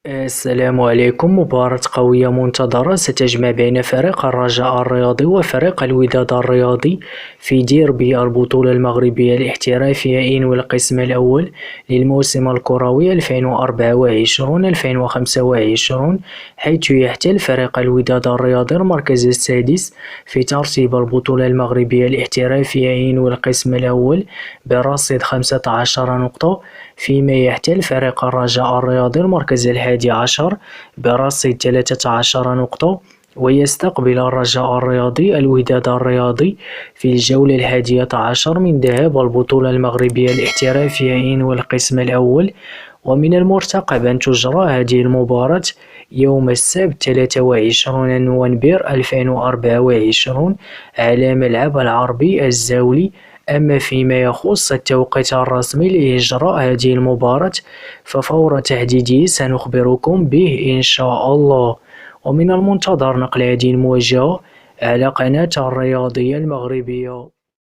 السلام عليكم. مباراة قوية منتظرة ستجمع بين فريق الرجاء الرياضي وفريق الوداد الرياضي في ديربي البطولة المغربية الاحترافية إنو القسم الأول للموسم الكروي 2024-2025، حيث يحتل فريق الوداد الرياضي المركز السادس في ترتيب البطولة المغربية الاحترافية إنو القسم الأول برصيد 15 نقطة، فيما يحتل فريق الرجاء الرياضي المركز الحادي عشر برصيد 13 نقطة. ويستقبل الرجاء الرياضي الوداد الرياضي في الجولة 11 من ذهاب البطولة المغربية الاحترافية إنو القسم الأول. ومن المرتقب أن تجرى هذه المباراة يوم السبت 23 نوفمبر 2024 على ملعب العربي الزاولي. أما فيما يخص التوقيت الرسمي لإجراء هذه المباراة ففور تحديده سنخبركم به إن شاء الله. ومن المنتظر نقل هذه المواجهة على قناة الرياضية المغربية.